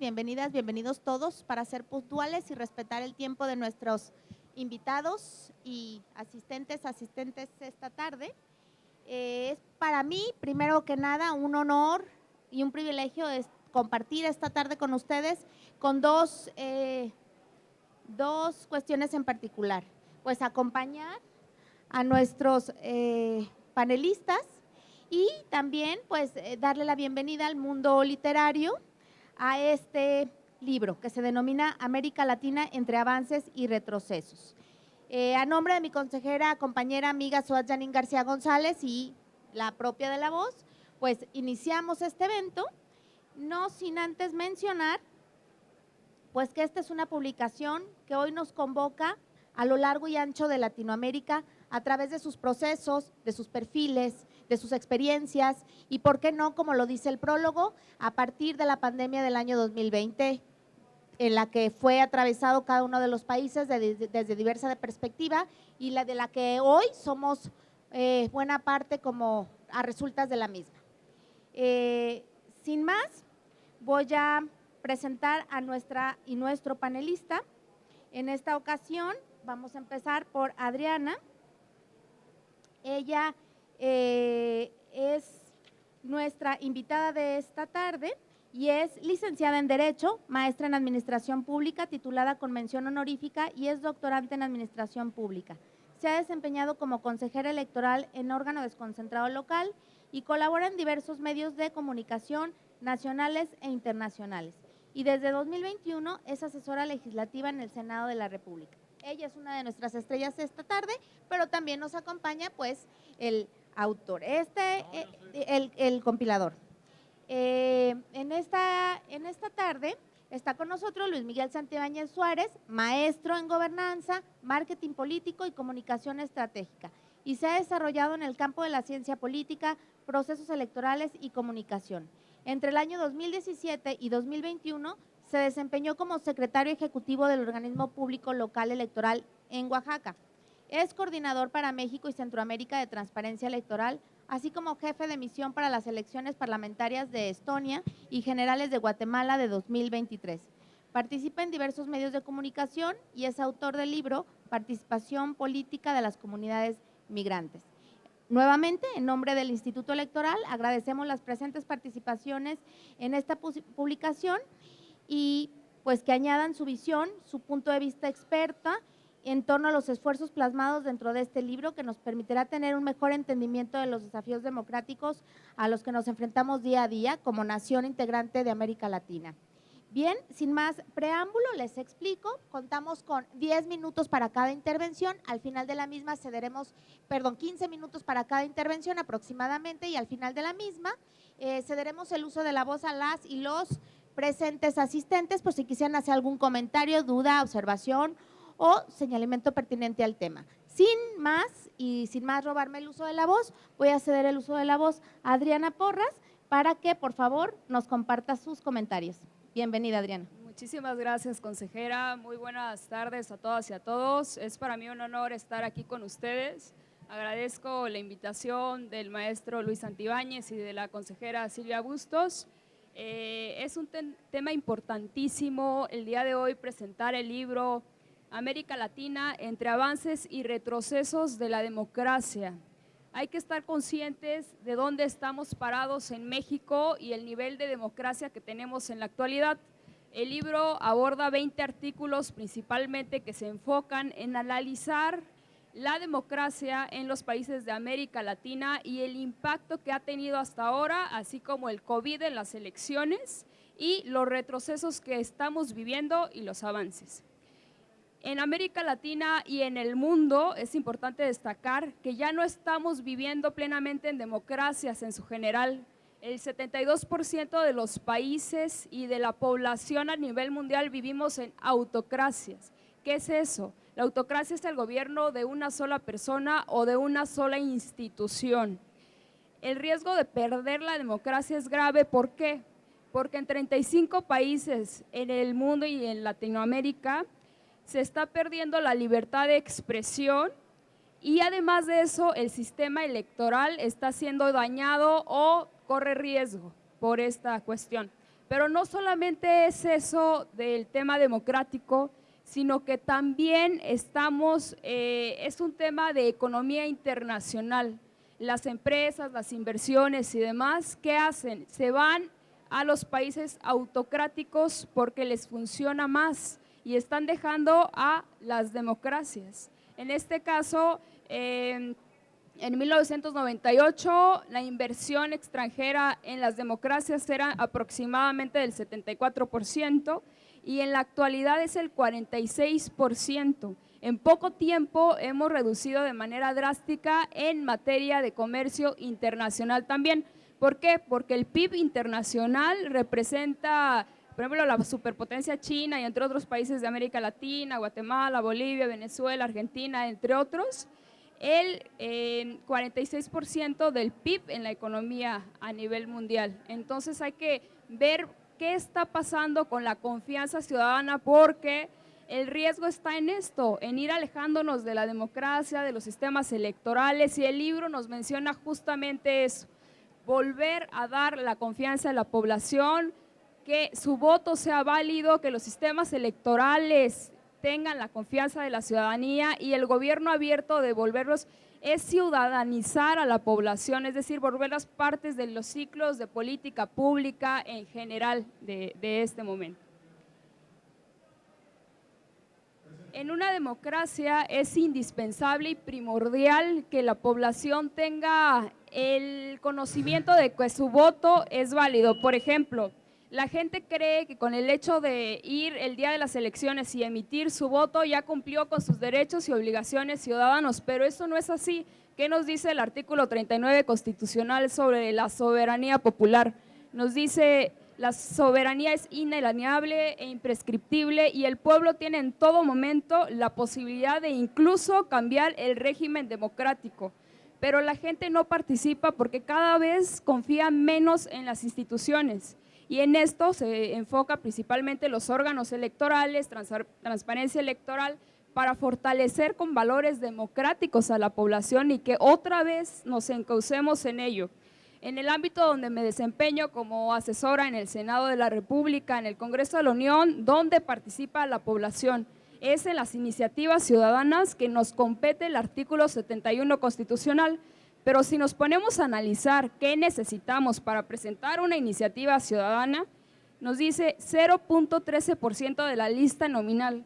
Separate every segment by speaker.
Speaker 1: bienvenidas, bienvenidos todos para ser puntuales y respetar el tiempo de nuestros invitados y asistentes esta tarde. Es para mí, primero que nada, un honor y un privilegio compartir esta tarde con ustedes con dos cuestiones en particular. Pues acompañar a nuestros panelistas y también pues darle la bienvenida al mundo literario a este libro que se denomina América Latina entre avances y retrocesos. A nombre de mi consejera, compañera, amiga Suad Janine García González y la propia de La Voz, pues iniciamos este evento, no sin antes mencionar pues que esta es una publicación que hoy nos convoca a lo largo y ancho de Latinoamérica a través de sus procesos, de sus perfiles, de sus experiencias y, ¿por qué no?, como lo dice el prólogo, a partir de la pandemia del año 2020, en la que fue atravesado cada uno de los países desde diversa perspectiva y de la que hoy somos buena parte como a resultas de la misma. Sin más, voy a presentar a nuestro panelista. En esta ocasión vamos a empezar por Adriana. Ella es nuestra invitada de esta tarde y es licenciada en Derecho, maestra en Administración Pública, titulada con mención honorífica y es doctorante en Administración Pública. Se ha desempeñado como consejera electoral en órgano desconcentrado local y colabora en diversos medios de comunicación nacionales e internacionales. Y desde 2021 es asesora legislativa en el Senado de la República. Ella es una de nuestras estrellas esta tarde, pero también nos acompaña pues el autor, el compilador. En esta tarde está con nosotros Luis Miguel Santibáñez Suárez, maestro en gobernanza, marketing político y comunicación estratégica, y se ha desarrollado en el campo de la ciencia política, procesos electorales y comunicación. Entre el año 2017 y 2021 se desempeñó como secretario ejecutivo del organismo público local electoral en Oaxaca. Es coordinador para México y Centroamérica de Transparencia Electoral, así como jefe de misión para las elecciones parlamentarias de Estonia y generales de Guatemala de 2023. Participa en diversos medios de comunicación y es autor del libro Participación Política de las Comunidades Migrantes. Nuevamente, en nombre del Instituto Electoral, agradecemos las presentes participaciones en esta publicación y pues que añadan su visión, su punto de vista experta en torno a los esfuerzos plasmados dentro de este libro que nos permitirá tener un mejor entendimiento de los desafíos democráticos a los que nos enfrentamos día a día como nación integrante de América Latina. Bien, sin más preámbulo, les explico, contamos con 10 minutos para cada intervención, al final de la misma 15 minutos para cada intervención aproximadamente y al final de la misma cederemos el uso de la voz a las y los presentes asistentes por si quisieran hacer algún comentario, duda, observación o señalamiento pertinente al tema. Sin más y sin más robarme el uso de la voz, voy a ceder el uso de la voz a Adriana Porras para que por favor nos comparta sus comentarios. Bienvenida, Adriana.
Speaker 2: Muchísimas gracias, consejera. Muy buenas tardes a todas y a todos. Es para mí un honor estar aquí con ustedes. Agradezco la invitación del maestro Luis Santibáñez y de la consejera Silvia Bustos. Es un tema importantísimo el día de hoy presentar el libro América Latina entre avances y retrocesos de la democracia. Hay que estar conscientes de dónde estamos parados en México y el nivel de democracia que tenemos en la actualidad. El libro aborda 20 artículos principalmente que se enfocan en analizar la democracia en los países de América Latina y el impacto que ha tenido hasta ahora, así como el COVID en las elecciones y los retrocesos que estamos viviendo y los avances. En América Latina y en el mundo es importante destacar que ya no estamos viviendo plenamente en democracias en su general. El 72% de los países y de la población a nivel mundial vivimos en autocracias. ¿Qué es eso? La autocracia es el gobierno de una sola persona o de una sola institución. El riesgo de perder la democracia es grave. ¿Por qué? Porque en 35 países en el mundo y en Latinoamérica se está perdiendo la libertad de expresión y además de eso el sistema electoral está siendo dañado o corre riesgo por esta cuestión. Pero no solamente es eso del tema democrático, sino que también es un tema de economía internacional. Las empresas, las inversiones y demás, ¿qué hacen? Se van a los países autocráticos porque les funciona más y están dejando a las democracias. En este caso, en 1998 la inversión extranjera en las democracias era aproximadamente del 74% y en la actualidad es el 46%. En poco tiempo hemos reducido de manera drástica en materia de comercio internacional también. ¿Por qué? Porque el PIB internacional representa, por ejemplo, la superpotencia China y entre otros países de América Latina, Guatemala, Bolivia, Venezuela, Argentina, entre otros, el 46% del PIB en la economía a nivel mundial. Entonces hay que ver qué está pasando con la confianza ciudadana, porque el riesgo está en esto, en ir alejándonos de la democracia, de los sistemas electorales, y el libro nos menciona justamente eso, volver a dar la confianza a la población, que su voto sea válido, que los sistemas electorales tengan la confianza de la ciudadanía, y el gobierno abierto de volverlos es ciudadanizar a la población, es decir, volverlas partes de los ciclos de política pública en general de este momento. En una democracia es indispensable y primordial que la población tenga el conocimiento de que su voto es válido. Por ejemplo, la gente cree que con el hecho de ir el día de las elecciones y emitir su voto ya cumplió con sus derechos y obligaciones ciudadanos, pero eso no es así. ¿Qué nos dice el artículo 39 constitucional sobre la soberanía popular? Nos dice: la soberanía es inalienable e imprescriptible y el pueblo tiene en todo momento la posibilidad de incluso cambiar el régimen democrático. Pero la gente no participa porque cada vez confía menos en las instituciones. Y en esto se enfoca principalmente los órganos electorales, transparencia electoral, para fortalecer con valores democráticos a la población y que otra vez nos encaucemos en ello. En el ámbito donde me desempeño como asesora en el Senado de la República, en el Congreso de la Unión, donde participa la población, es en las iniciativas ciudadanas que nos compete el artículo 71 constitucional. Pero si nos ponemos a analizar qué necesitamos para presentar una iniciativa ciudadana, nos dice 0.13% de la lista nominal.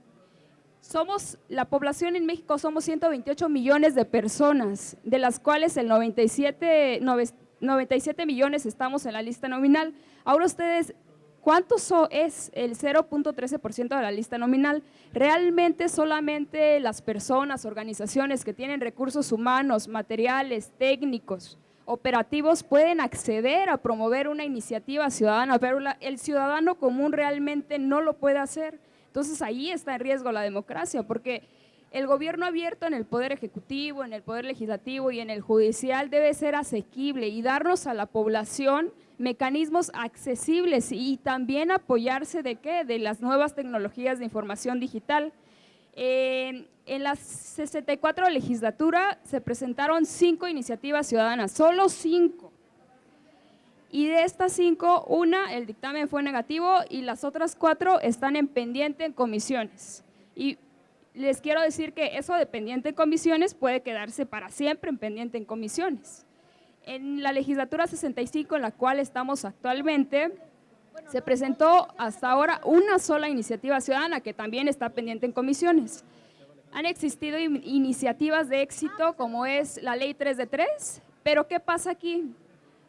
Speaker 2: La población en México somos 128 millones de personas, de las cuales el 97 millones estamos en la lista nominal. Ahora ustedes, ¿cuánto es el 0.13% de la lista nominal? Realmente solamente las personas, organizaciones que tienen recursos humanos, materiales, técnicos, operativos pueden acceder a promover una iniciativa ciudadana, pero el ciudadano común realmente no lo puede hacer. Entonces ahí está en riesgo la democracia, porque el gobierno abierto en el poder ejecutivo, en el poder legislativo y en el judicial debe ser asequible y darnos a la población mecanismos accesibles y también apoyarse ¿de qué? De las nuevas tecnologías de información digital. En la 64 legislatura se presentaron 5 iniciativas ciudadanas, solo 5. Y de estas 5, el dictamen fue negativo y las otras 4 están en pendiente en comisiones. Y les quiero decir que eso de pendiente en comisiones puede quedarse para siempre en pendiente en comisiones. En la legislatura 65, en la cual estamos actualmente, se presentó hasta ahora una sola iniciativa ciudadana que también está pendiente en comisiones. Han existido iniciativas de éxito como es la ley 3 de 3, pero ¿qué pasa aquí?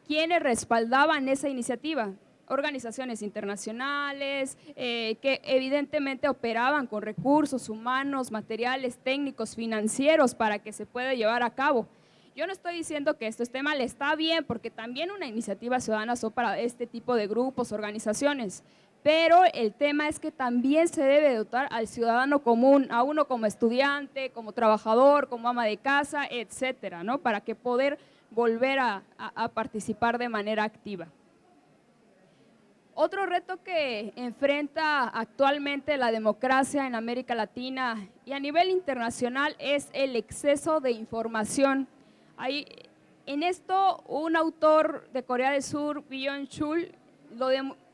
Speaker 2: ¿Quiénes respaldaban esa iniciativa? Organizaciones internacionales que evidentemente operaban con recursos humanos, materiales, técnicos, financieros para que se pueda llevar a cabo. Yo no estoy diciendo que esto esté mal, está bien, porque también una iniciativa ciudadana son para este tipo de grupos, organizaciones, pero el tema es que también se debe dotar al ciudadano común, a uno como estudiante, como trabajador, como ama de casa, etcétera, ¿no? Para que poder volver a participar de manera activa. Otro reto que enfrenta actualmente la democracia en América Latina y a nivel internacional es el exceso de información. En esto, un autor de Corea del Sur, Byung-Chul,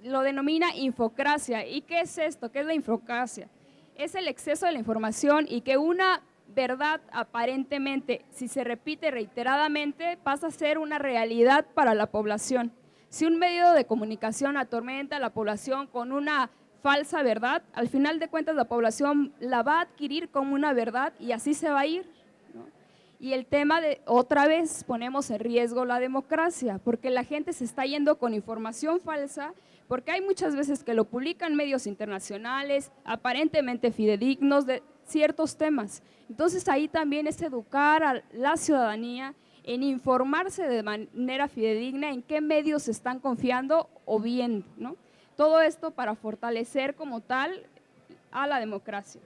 Speaker 2: lo denomina infocracia. ¿Y qué es esto? ¿Qué es la infocracia? Es el exceso de la información y que una verdad aparentemente, si se repite reiteradamente, pasa a ser una realidad para la población. Si un medio de comunicación atormenta a la población con una falsa verdad, al final de cuentas la población la va a adquirir como una verdad y así se va a ir, ¿no? Y el tema de, otra vez ponemos en riesgo la democracia, porque la gente se está yendo con información falsa, porque hay muchas veces que lo publican medios internacionales, aparentemente fidedignos de ciertos temas. Entonces ahí también es educar a la ciudadanía en informarse de manera fidedigna en qué medios se están confiando o viendo, ¿no? Todo esto para fortalecer como tal a la democracia.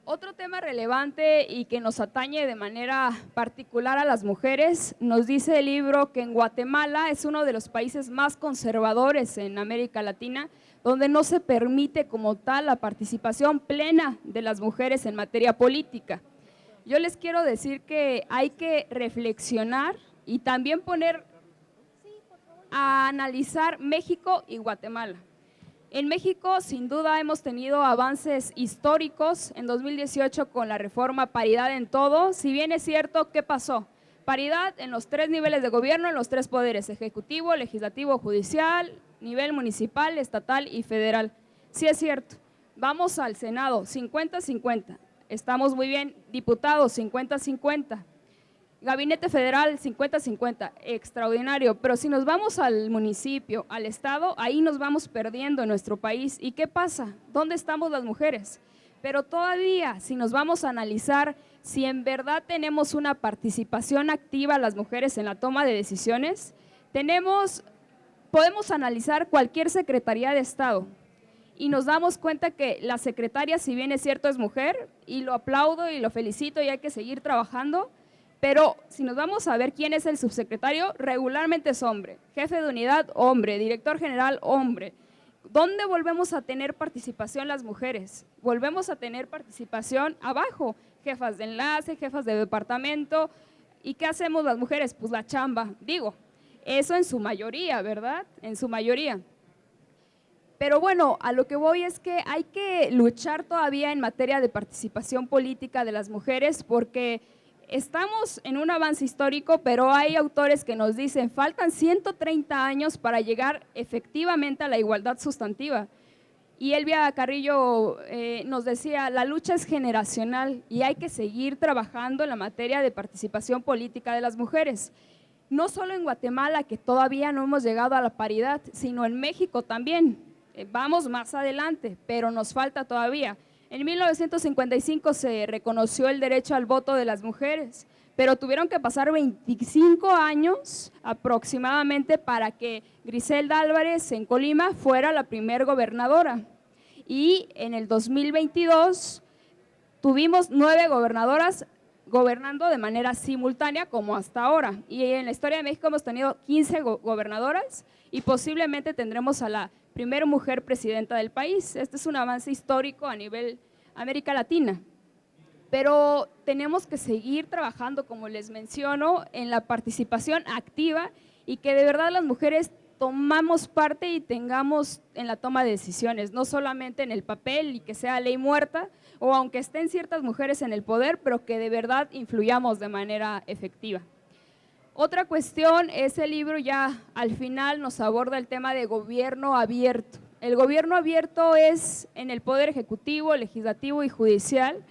Speaker 2: Otro tema relevante y que nos atañe de manera particular a las mujeres, nos dice el libro que en Guatemala es uno de los países más conservadores en América Latina, donde no se permite como tal la participación plena de las mujeres en materia política. Yo les quiero decir que hay que reflexionar y también poner a analizar México y Guatemala. En México, sin duda, hemos tenido avances históricos en 2018 con la reforma paridad en todo. Si bien es cierto, ¿qué pasó? Paridad en los 3 niveles de gobierno, en los 3 poderes, ejecutivo, legislativo, judicial, nivel municipal, estatal y federal. Sí es cierto, vamos al Senado, 50-50, estamos muy bien, diputados, 50-50. Gabinete federal 50-50, extraordinario, pero si nos vamos al municipio, al estado, ahí nos vamos perdiendo en nuestro país. ¿Y qué pasa? ¿Dónde estamos las mujeres? Pero todavía, si nos vamos a analizar si en verdad tenemos una participación activa las mujeres en la toma de decisiones, podemos analizar cualquier secretaría de Estado y nos damos cuenta que la secretaria, si bien es cierto, es mujer, y lo aplaudo y lo felicito y hay que seguir trabajando, pero si nos vamos a ver quién es el subsecretario, regularmente es hombre, jefe de unidad, hombre, director general, hombre. ¿Dónde volvemos a tener participación las mujeres? Volvemos a tener participación abajo, jefas de enlace, jefas de departamento. ¿Y qué hacemos las mujeres? Pues la chamba, digo, eso en su mayoría, ¿verdad? En su mayoría. Pero bueno, a lo que voy es que hay que luchar todavía en materia de participación política de las mujeres porque estamos en un avance histórico, pero hay autores que nos dicen faltan 130 años para llegar efectivamente a la igualdad sustantiva. Y Elvia Carrillo nos decía, la lucha es generacional y hay que seguir trabajando en la materia de participación política de las mujeres. No solo en Guatemala, que todavía no hemos llegado a la paridad, sino en México también. Vamos más adelante, pero nos falta todavía. En 1955 se reconoció el derecho al voto de las mujeres, pero tuvieron que pasar 25 años aproximadamente para que Griselda Álvarez en Colima fuera la primer gobernadora. Y en el 2022 tuvimos 9 gobernadoras gobernando de manera simultánea como hasta ahora. Y en la historia de México hemos tenido 15 gobernadoras y posiblemente tendremos a la primera mujer presidenta del país. Este es un avance histórico a nivel América Latina, pero tenemos que seguir trabajando, como les menciono, en la participación activa y que de verdad las mujeres tomamos parte y tengamos en la toma de decisiones, no solamente en el papel y que sea ley muerta, o aunque estén ciertas mujeres en el poder, pero que de verdad influyamos de manera efectiva. Otra cuestión es el libro ya al final nos aborda el tema de gobierno abierto. El gobierno abierto es en el poder ejecutivo, legislativo y judicial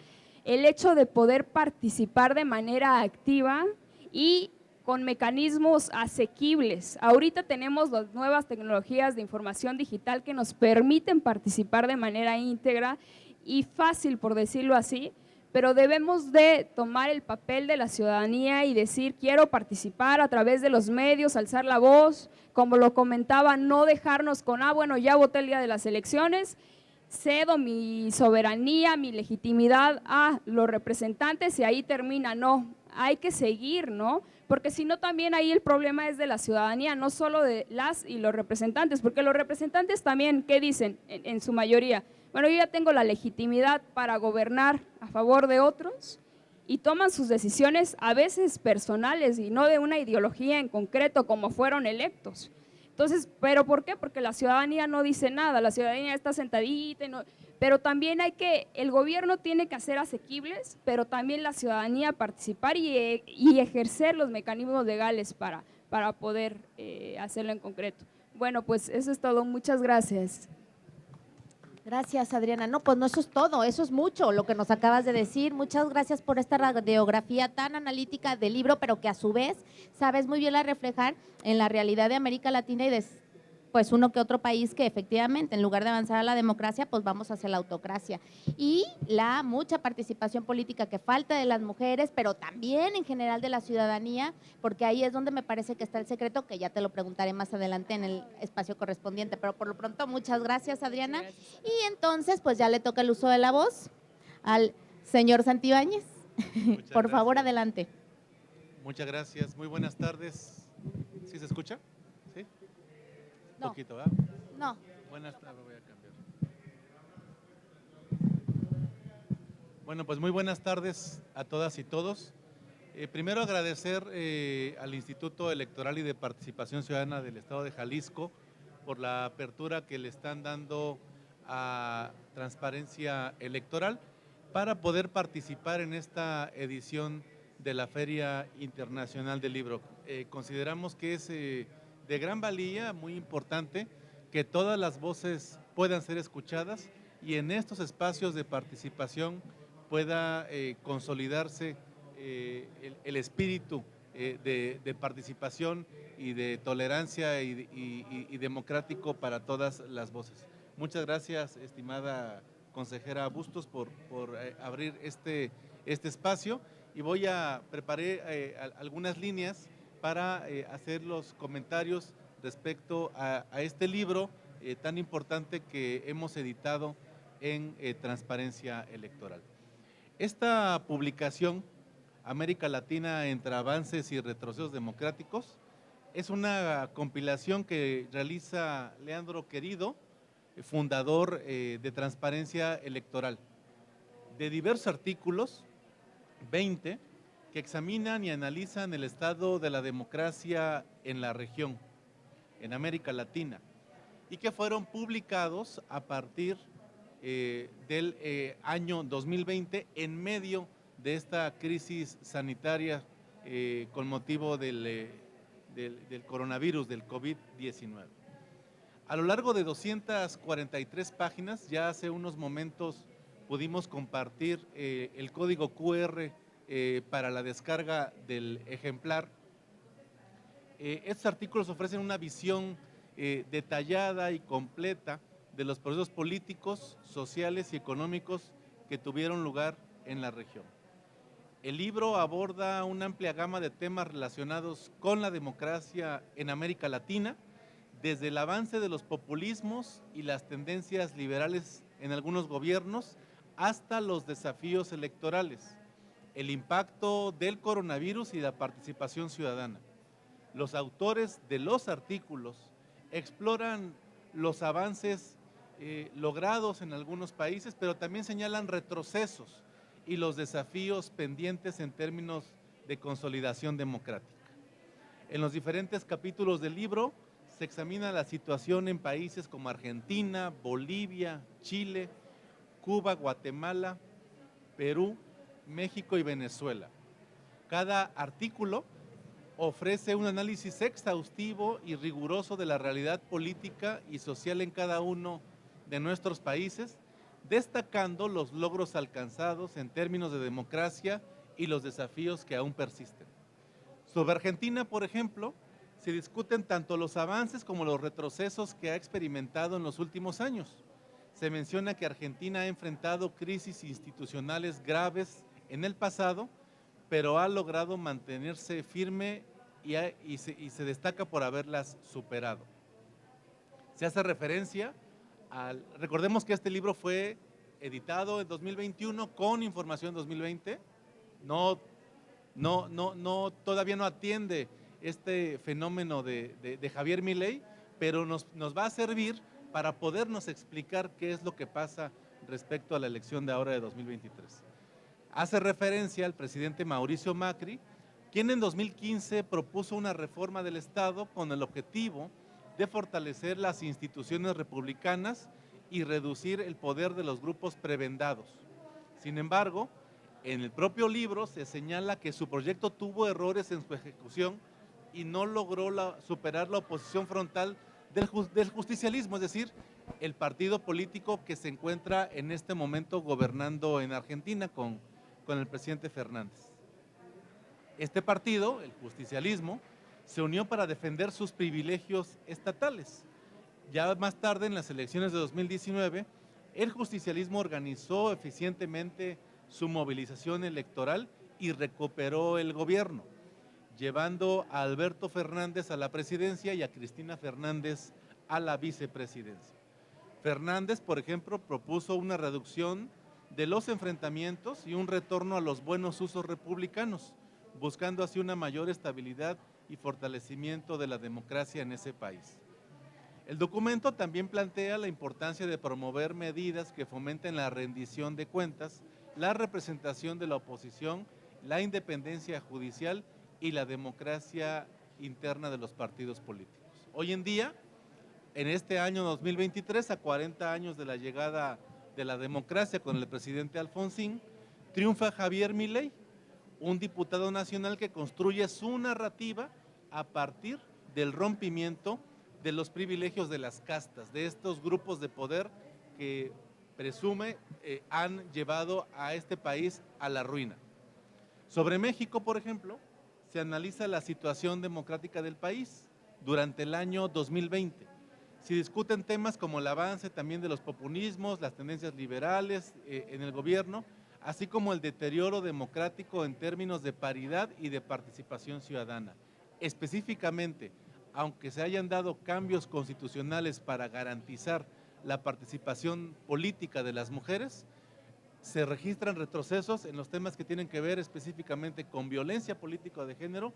Speaker 2: el hecho de poder participar de manera activa y con mecanismos asequibles. Ahorita tenemos las nuevas tecnologías de información digital que nos permiten participar de manera íntegra y fácil, por decirlo así, pero debemos de tomar el papel de la ciudadanía y decir quiero participar a través de los medios, alzar la voz, como lo comentaba, no dejarnos con, bueno, ya voté el día de las elecciones, cedo mi soberanía, mi legitimidad a los representantes y ahí termina, no, hay que seguir, ¿no? Porque si no también ahí el problema es de la ciudadanía, no solo de las y los representantes, porque los representantes también, ¿qué dicen en su mayoría? Bueno, yo ya tengo la legitimidad para gobernar a favor de otros y toman sus decisiones a veces personales y no de una ideología en concreto como fueron electos. Entonces, ¿pero por qué? Porque la ciudadanía no dice nada, la ciudadanía está sentadita, pero también el gobierno tiene que hacer asequibles, pero también la ciudadanía participar y ejercer los mecanismos legales para poder hacerlo en concreto. Bueno, pues eso es todo, muchas gracias.
Speaker 1: Gracias, Adriana. No, pues no, eso es todo, eso es mucho lo que nos acabas de decir. Muchas gracias por esta radiografía tan analítica del libro, pero que a su vez sabes muy bien la reflejar en la realidad de América Latina y de pues uno que otro país que efectivamente en lugar de avanzar a la democracia, pues vamos hacia la autocracia. Y la mucha participación política que falta de las mujeres, pero también en general de la ciudadanía, porque ahí es donde me parece que está el secreto, que ya te lo preguntaré más adelante en el espacio correspondiente, pero por lo pronto muchas gracias, Adriana.
Speaker 2: Gracias.
Speaker 1: Y entonces pues ya le toca el uso de la voz al señor Santibáñez. Por favor, adelante.
Speaker 3: Muchas gracias, muy buenas tardes. ¿Sí se escucha? ¿Sí?
Speaker 1: No.
Speaker 3: Poquito, ¿verdad?
Speaker 1: No.
Speaker 3: Buenas tardes, voy a cambiar. Bueno, pues muy buenas tardes a todas y todos. Primero agradecer al Instituto Electoral y de Participación Ciudadana del Estado de Jalisco por la apertura que le están dando a Transparencia Electoral para poder participar en esta edición de la Feria Internacional del Libro. Consideramos que es de gran valía, muy importante, que todas las voces puedan ser escuchadas y en estos espacios de participación pueda consolidarse el espíritu de participación y de tolerancia y democrático para todas las voces. Muchas gracias, estimada consejera Bustos, por abrir este espacio, y preparé algunas líneas para hacer los comentarios respecto a este libro tan importante que hemos editado en Transparencia Electoral. Esta publicación, América Latina entre avances y retrocesos democráticos, es una compilación que realiza Leandro Querido, fundador de Transparencia Electoral, de diversos artículos, 20, que examinan y analizan el estado de la democracia en la región, en América Latina, y que fueron publicados a partir del año 2020 en medio de esta crisis sanitaria con motivo del coronavirus, del COVID-19. A lo largo de 243 páginas, ya hace unos momentos pudimos compartir el código QR para la descarga del ejemplar. Estos artículos ofrecen una visión detallada y completa de los procesos políticos, sociales y económicos que tuvieron lugar en la región. El libro aborda una amplia gama de temas relacionados con la democracia en América Latina, desde el avance de los populismos y las tendencias liberales en algunos gobiernos hasta los desafíos electorales, el impacto del coronavirus y la participación ciudadana. Los autores de los artículos exploran los avances logrados en algunos países, pero también señalan retrocesos y los desafíos pendientes en términos de consolidación democrática. En los diferentes capítulos del libro se examina la situación en países como Argentina, Bolivia, Chile, Cuba, Guatemala, Perú, México y Venezuela. Cada artículo ofrece un análisis exhaustivo y riguroso de la realidad política y social en cada uno de nuestros países, destacando los logros alcanzados en términos de democracia y los desafíos que aún persisten. Sobre Argentina, por ejemplo, se discuten tanto los avances como los retrocesos que ha experimentado en los últimos años. Se menciona que Argentina ha enfrentado crisis institucionales graves en el pasado, pero ha logrado mantenerse firme y se destaca por haberlas superado. Se hace referencia recordemos que este libro fue editado en 2021 con información 2020, todavía no atiende este fenómeno de Javier Milei, pero nos va a servir para podernos explicar qué es lo que pasa respecto a la elección de ahora de 2023. Hace referencia al presidente Mauricio Macri, quien en 2015 propuso una reforma del Estado con el objetivo de fortalecer las instituciones republicanas y reducir el poder de los grupos prebendados. Sin embargo, en el propio libro se señala que su proyecto tuvo errores en su ejecución y no logró superar la oposición frontal del justicialismo, es decir, el partido político que se encuentra en este momento gobernando en Argentina con el presidente Fernández. Este partido, el justicialismo, se unió para defender sus privilegios estatales. Ya más tarde, en las elecciones de 2019, el justicialismo organizó eficientemente su movilización electoral y recuperó el gobierno, llevando a Alberto Fernández a la presidencia y a Cristina Fernández a la vicepresidencia. Fernández, por ejemplo, propuso una reducción de los enfrentamientos y un retorno a los buenos usos republicanos, buscando así una mayor estabilidad y fortalecimiento de la democracia en ese país. El documento también plantea la importancia de promover medidas que fomenten la rendición de cuentas, la representación de la oposición, la independencia judicial y la democracia interna de los partidos políticos. Hoy en día, en este año 2023, a 40 años de la llegada de la democracia con el presidente Alfonsín, triunfa Javier Milei, un diputado nacional que construye su narrativa a partir del rompimiento de los privilegios de las castas, de estos grupos de poder que presume han llevado a este país a la ruina. Sobre México, por ejemplo, se analiza la situación democrática del país durante el año 2020. Se discuten temas como el avance también de los populismos, las tendencias liberales en el gobierno, así como el deterioro democrático en términos de paridad y de participación ciudadana. Específicamente, aunque se hayan dado cambios constitucionales para garantizar la participación política de las mujeres, se registran retrocesos en los temas que tienen que ver específicamente con violencia política de género,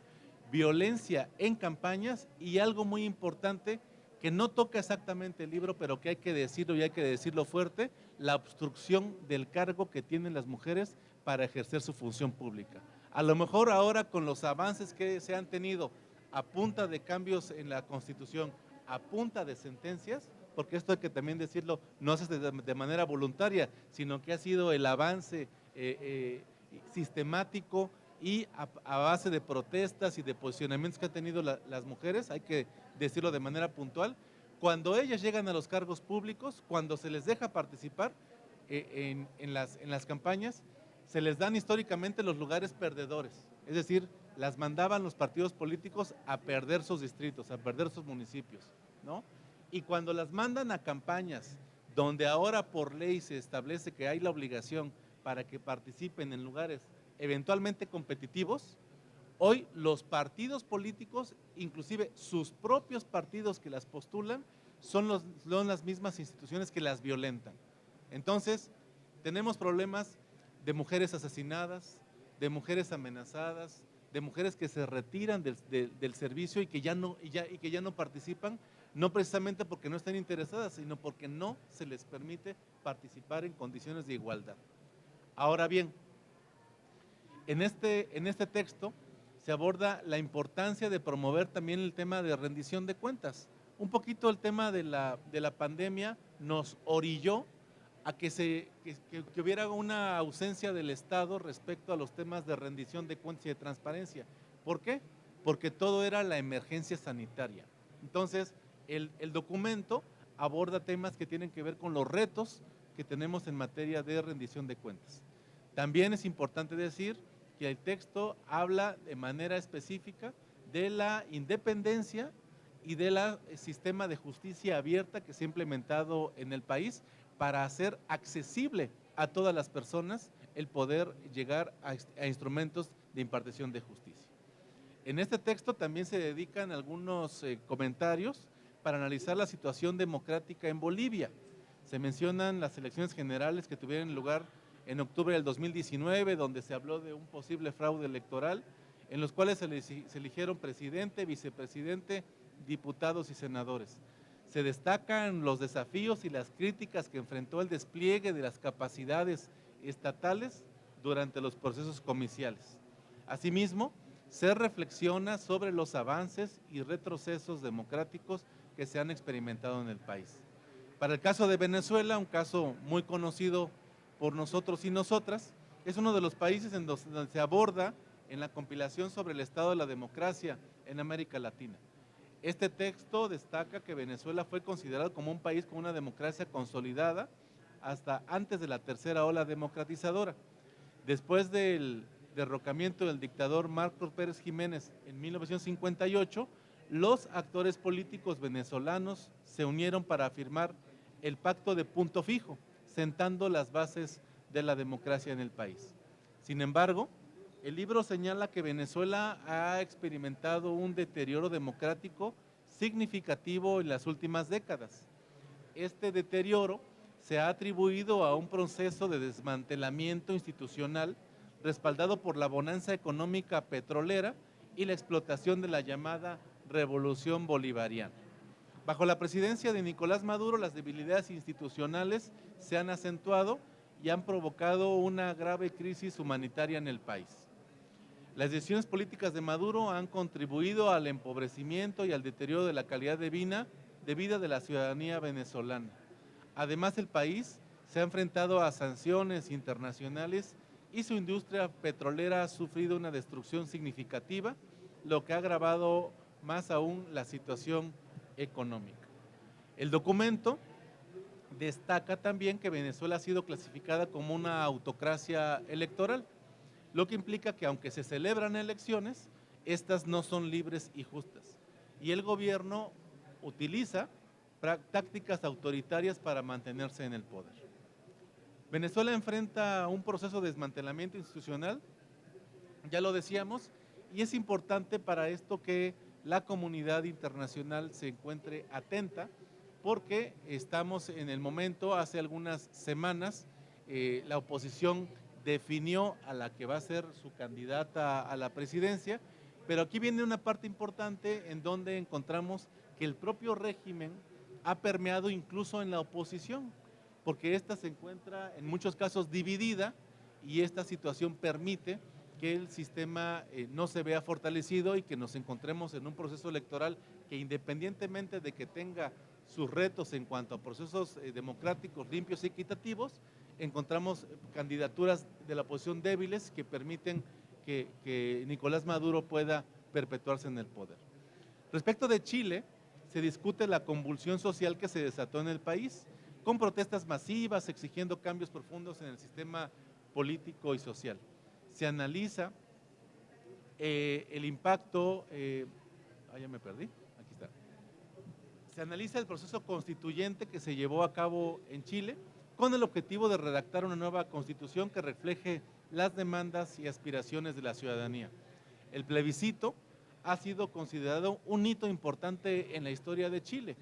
Speaker 3: violencia en campañas y algo muy importante que no toca exactamente el libro, pero que hay que decirlo y hay que decirlo fuerte, la obstrucción del cargo que tienen las mujeres para ejercer su función pública. A lo mejor ahora con los avances que se han tenido a punta de cambios en la Constitución, a punta de sentencias, porque esto hay que también decirlo, no es de manera voluntaria, sino que ha sido el avance sistemático y a base de protestas y de posicionamientos que han tenido las mujeres, hay que decirlo de manera puntual, cuando ellas llegan a los cargos públicos, cuando se les deja participar en las campañas, se les dan históricamente los lugares perdedores, es decir, las mandaban los partidos políticos a perder sus distritos, a perder sus municipios, ¿no? Y cuando las mandan a campañas donde ahora por ley se establece que hay la obligación para que participen en lugares eventualmente competitivos, hoy los partidos políticos, inclusive sus propios partidos que las postulan, son las mismas instituciones que las violentan. Entonces, tenemos problemas de mujeres asesinadas, de mujeres amenazadas, de mujeres que se retiran del servicio y que ya no participan, no precisamente porque no estén interesadas, sino porque no se les permite participar en condiciones de igualdad. Ahora bien, en este texto se aborda la importancia de promover también el tema de rendición de cuentas. Un poquito el tema de la pandemia nos orilló a que hubiera una ausencia del Estado respecto a los temas de rendición de cuentas y de transparencia. ¿Por qué? Porque todo era la emergencia sanitaria. Entonces, el documento aborda temas que tienen que ver con los retos que tenemos en materia de rendición de cuentas. También es importante decir que el texto habla de manera específica de la independencia y del sistema de justicia abierta que se ha implementado en el país para hacer accesible a todas las personas el poder llegar a instrumentos de impartición de justicia. En este texto también se dedican algunos comentarios para analizar la situación democrática en Bolivia. Se mencionan las elecciones generales que tuvieron lugar en octubre del 2019, donde se habló de un posible fraude electoral, en los cuales se eligieron presidente, vicepresidente, diputados y senadores. Se destacan los desafíos y las críticas que enfrentó el despliegue de las capacidades estatales durante los procesos comiciales. Asimismo, se reflexiona sobre los avances y retrocesos democráticos que se han experimentado en el país. Para el caso de Venezuela, un caso muy conocido por nosotros y nosotras, es uno de los países en donde se aborda en la compilación sobre el estado de la democracia en América Latina. Este texto destaca que Venezuela fue considerado como un país con una democracia consolidada hasta antes de la tercera ola democratizadora. Después del derrocamiento del dictador Marcos Pérez Jiménez en 1958, los actores políticos venezolanos se unieron para afirmar el pacto de punto fijo, sentando las bases de la democracia en el país. Sin embargo, el libro señala que Venezuela ha experimentado un deterioro democrático significativo en las últimas décadas. Este deterioro se ha atribuido a un proceso de desmantelamiento institucional respaldado por la bonanza económica petrolera y la explotación de la llamada Revolución Bolivariana. Bajo la presidencia de Nicolás Maduro, las debilidades institucionales se han acentuado y han provocado una grave crisis humanitaria en el país. Las decisiones políticas de Maduro han contribuido al empobrecimiento y al deterioro de la calidad de vida de la ciudadanía venezolana. Además, el país se ha enfrentado a sanciones internacionales y su industria petrolera ha sufrido una destrucción significativa, lo que ha agravado más aún la situación económica. El documento destaca también que Venezuela ha sido clasificada como una autocracia electoral, lo que implica que aunque se celebran elecciones, estas no son libres y justas. Y el gobierno utiliza tácticas autoritarias para mantenerse en el poder. Venezuela enfrenta un proceso de desmantelamiento institucional, ya lo decíamos, y es importante para esto que la comunidad internacional se encuentre atenta, porque estamos en el momento, hace algunas semanas, la oposición definió a la que va a ser su candidata a la presidencia, pero aquí viene una parte importante en donde encontramos que el propio régimen ha permeado incluso en la oposición, porque esta se encuentra en muchos casos dividida y esta situación permite que el sistema no se vea fortalecido y que nos encontremos en un proceso electoral que, independientemente de que tenga sus retos en cuanto a procesos democráticos limpios y equitativos, encontramos candidaturas de la oposición débiles que permiten que Nicolás Maduro pueda perpetuarse en el poder. Respecto de Chile, se discute la convulsión social que se desató en el país, con protestas masivas exigiendo cambios profundos en el sistema político y social. Se analiza el impacto, ya me perdí, aquí está. Se analiza el proceso constituyente que se llevó a cabo en Chile con el objetivo de redactar una nueva constitución que refleje las demandas y aspiraciones de la ciudadanía. El plebiscito ha sido considerado un hito importante en la historia de Chile,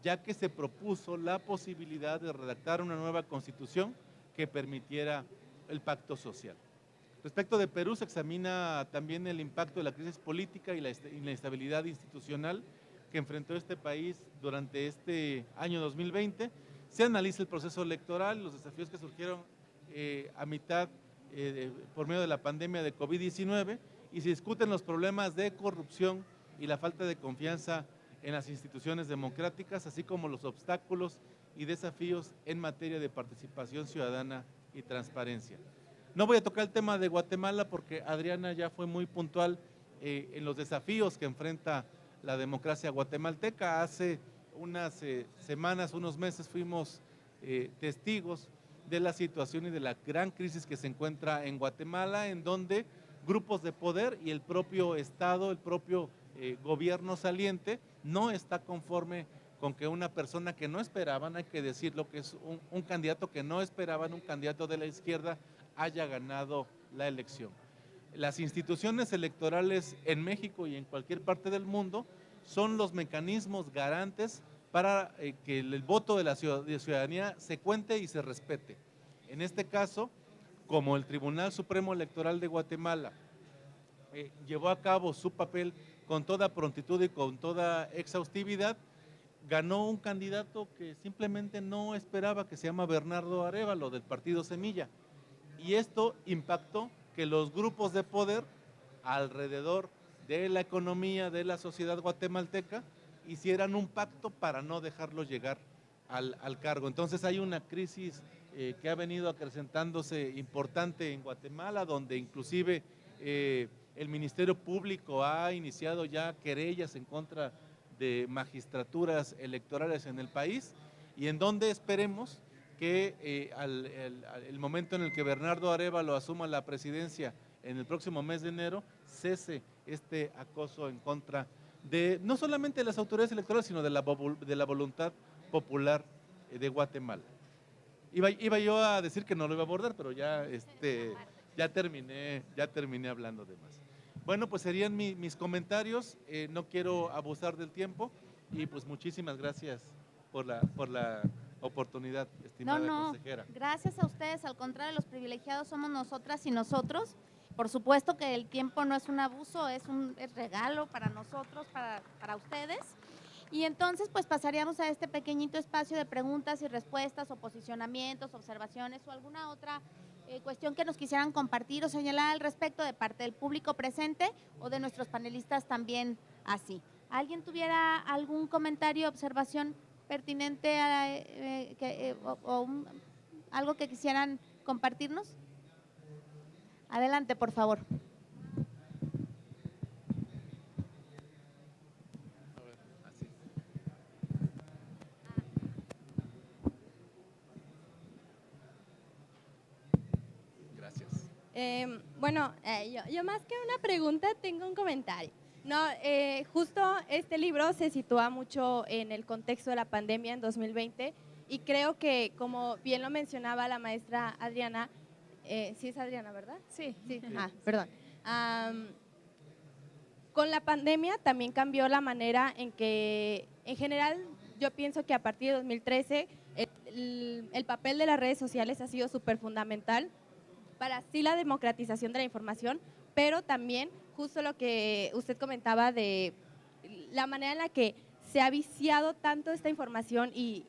Speaker 3: ya que se propuso la posibilidad de redactar una nueva constitución que permitiera el pacto social. Respecto de Perú, se examina también el impacto de la crisis política y la inestabilidad institucional que enfrentó este país durante este año 2020. Se analiza el proceso electoral, los desafíos que surgieron a mitad por medio de la pandemia de COVID-19 y se discuten los problemas de corrupción y la falta de confianza en las instituciones democráticas, así como los obstáculos y desafíos en materia de participación ciudadana y transparencia. No voy a tocar el tema de Guatemala porque Adriana ya fue muy puntual en los desafíos que enfrenta la democracia guatemalteca. Hace unas semanas, unos meses fuimos testigos de la situación y de la gran crisis que se encuentra en Guatemala, en donde grupos de poder y el propio Estado, el propio gobierno saliente, no está conforme con que una persona que no esperaban, hay que decirlo, que es un candidato que no esperaban, un candidato de la izquierda, haya ganado la elección. Las instituciones electorales en México y en cualquier parte del mundo son los mecanismos garantes para que el voto de la ciudadanía se cuente y se respete. En este caso, como el Tribunal Supremo Electoral de Guatemala llevó a cabo su papel con toda prontitud y con toda exhaustividad, ganó un candidato que simplemente no esperaba, que se llama Bernardo Arévalo, del partido Semilla. Y esto impactó que los grupos de poder alrededor de la economía de la sociedad guatemalteca hicieran un pacto para no dejarlos llegar al cargo. Entonces hay una crisis que ha venido acrecentándose importante en Guatemala, donde inclusive el Ministerio Público ha iniciado ya querellas en contra de magistraturas electorales en el país, y en donde esperemos que el momento en el que Bernardo Arévalo asuma la presidencia en el próximo mes de enero, cese este acoso en contra de no solamente de las autoridades electorales, sino de la voluntad popular de Guatemala. Iba yo a decir que no lo iba a abordar, pero ya terminé hablando de más. Bueno, pues serían mis comentarios, no quiero abusar del tiempo, y pues muchísimas gracias por la oportunidad, estimada consejera.
Speaker 1: Gracias a ustedes, al contrario, los privilegiados somos nosotras y nosotros. Por supuesto que el tiempo no es un abuso, es regalo para nosotros, para ustedes. Y entonces, pues pasaríamos a este pequeñito espacio de preguntas y respuestas, o posicionamientos, observaciones o alguna otra cuestión que nos quisieran compartir o señalar al respecto de parte del público presente o de nuestros panelistas también así. ¿Alguien tuviera algún comentario, observación pertinente algo que quisieran compartirnos? Adelante, por favor.
Speaker 3: Gracias.
Speaker 4: Bueno, yo más que una pregunta tengo un comentario. No, justo este libro se sitúa mucho en el contexto de la pandemia en 2020, y creo que, como bien lo mencionaba la maestra Adriana, sí es Adriana, ¿verdad?
Speaker 2: Sí.
Speaker 4: Perdón. Con la pandemia también cambió la manera en que, en general, yo pienso que a partir de 2013 el papel de las redes sociales ha sido súper fundamental para sí la democratización de la información, pero también justo lo que usted comentaba de la manera en la que se ha viciado tanto esta información y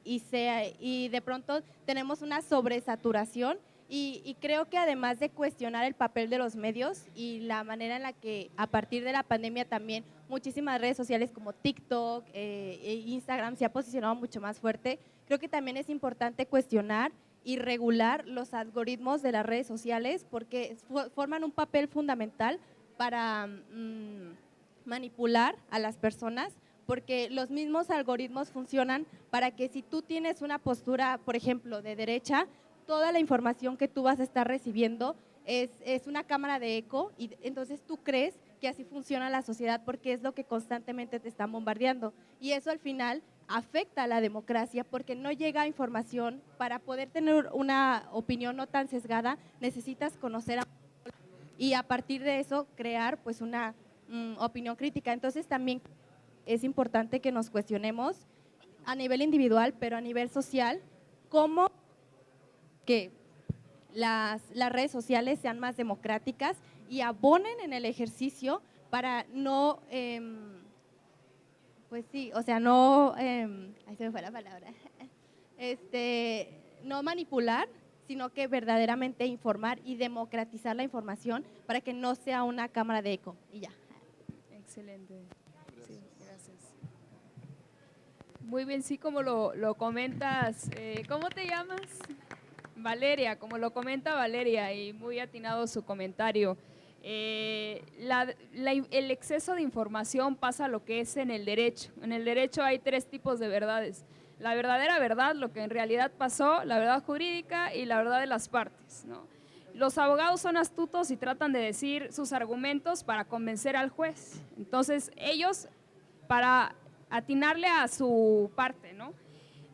Speaker 4: de pronto tenemos una sobresaturación, y creo que además de cuestionar el papel de los medios y la manera en la que a partir de la pandemia también muchísimas redes sociales como TikTok e Instagram se ha posicionado mucho más fuerte, creo que también es importante cuestionar y regular los algoritmos de las redes sociales, porque forman un papel fundamental para manipular a las personas, porque los mismos algoritmos funcionan para que si tú tienes una postura, por ejemplo, de derecha, toda la información que tú vas a estar recibiendo es una cámara de eco, y entonces tú crees que así funciona la sociedad porque es lo que constantemente te están bombardeando, y eso al final afecta a la democracia porque no llega información. Para poder tener una opinión no tan sesgada necesitas conocer y a partir de eso crear pues una opinión crítica. Entonces también es importante que nos cuestionemos a nivel individual, pero a nivel social, cómo que las redes sociales sean más democráticas y abonen en el ejercicio para no, pues sí, o sea, no, ahí se me fue la palabra, no manipular, sino que verdaderamente informar y democratizar la información para que no sea una cámara de eco, y ya.
Speaker 2: Excelente. Sí, gracias. Muy bien, sí, como lo comentas, ¿cómo te llamas? Valeria, como lo comenta Valeria, y muy atinado su comentario. El exceso de información pasa a lo que es en el derecho. En el derecho hay 3 tipos de verdades: la verdadera verdad, lo que en realidad pasó, la verdad jurídica y la verdad de las partes, ¿no? Los abogados son astutos y tratan de decir sus argumentos para convencer al juez. Entonces, ellos, para atinarle a su parte, ¿no?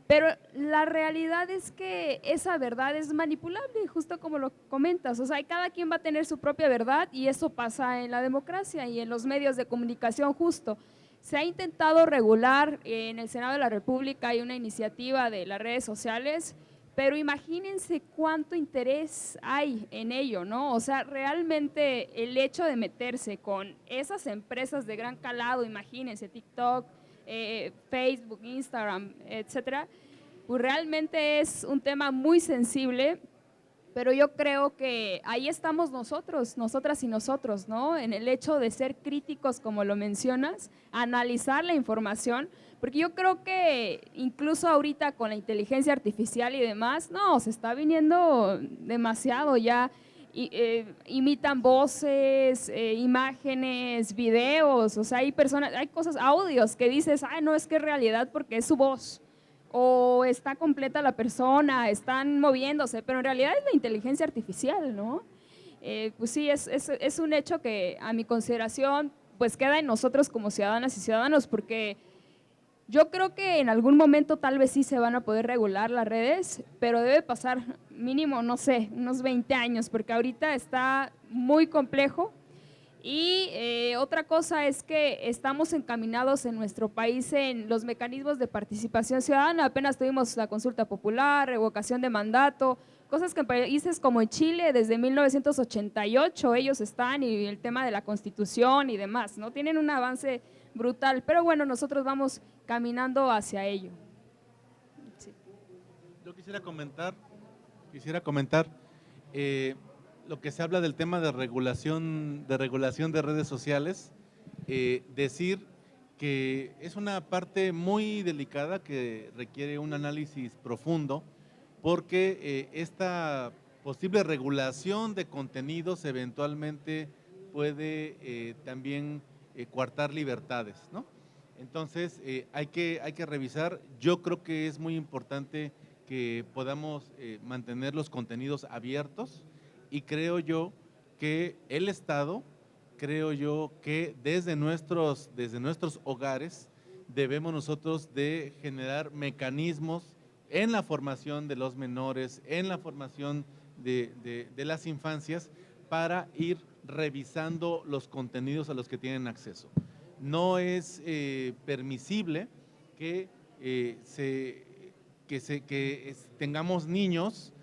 Speaker 2: Pero la realidad es que esa verdad es manipulable, justo como lo comentas. O sea, cada quien va a tener su propia verdad, y eso pasa en la democracia y en los medios de comunicación justo. Se ha intentado regular, en el Senado de la República hay una iniciativa de las redes sociales, pero imagínense cuánto interés hay en ello, ¿no? O sea, realmente el hecho de meterse con esas empresas de gran calado, imagínense, TikTok, Facebook, Instagram, etcétera, pues realmente es un tema muy sensible, pero yo creo que ahí estamos nosotros, nosotras y nosotros, ¿no? En el hecho de ser críticos, como lo mencionas, analizar la información, porque yo creo que incluso ahorita con la inteligencia artificial y demás, no, se está viniendo demasiado ya. Imitan voces, imágenes, videos, o sea, hay personas, hay cosas, audios que dices, ay, no, es que es realidad porque es su voz, o está completa la persona, están moviéndose, pero en realidad es la inteligencia artificial, ¿no? Pues sí, es un hecho que a mi consideración, pues queda en nosotros como ciudadanas y ciudadanos, porque yo creo que en algún momento tal vez sí se van a poder regular las redes, pero debe pasar mínimo, no sé, unos 20 años, porque ahorita está muy complejo. Y otra cosa es que estamos encaminados en nuestro país en los mecanismos de participación ciudadana. Apenas tuvimos la consulta popular, revocación de mandato, cosas que en países como en Chile desde 1988 ellos están, y el tema de la Constitución y demás, ¿no? Tienen un avance brutal, pero bueno, nosotros vamos caminando hacia ello. Sí.
Speaker 3: Yo quisiera comentar lo que se habla del tema de regulación de redes sociales, decir que es una parte muy delicada que requiere un análisis profundo, porque esta posible regulación de contenidos eventualmente puede también coartar libertades, ¿no? Entonces hay que revisar. Yo creo que es muy importante que podamos mantener los contenidos abiertos, y creo yo que el Estado, creo yo que desde nuestros hogares debemos nosotros de generar mecanismos en la formación de los menores, en la formación de las infancias, para ir revisando los contenidos a los que tienen acceso. No es permisible que tengamos niños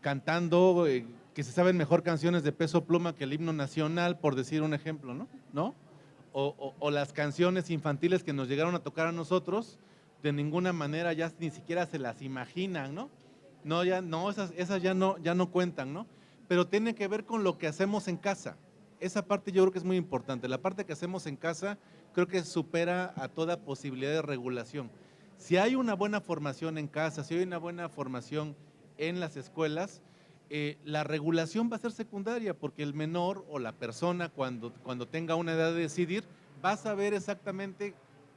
Speaker 3: cantando, que se saben mejor canciones de Peso Pluma que el himno nacional, por decir un ejemplo, ¿no? O las canciones infantiles que nos llegaron a tocar a nosotros, de ninguna manera ya ni siquiera se las imaginan, ¿no? Esas ya no cuentan, ¿no? Pero tiene que ver con lo que hacemos en casa. Esa parte yo creo que es muy importante. La parte que hacemos en casa creo que supera a toda posibilidad de regulación. Si hay una buena formación en casa, si hay una buena formación en las escuelas, la regulación va a ser secundaria, porque el menor o la persona cuando tenga una edad de decidir va a saber exactamente,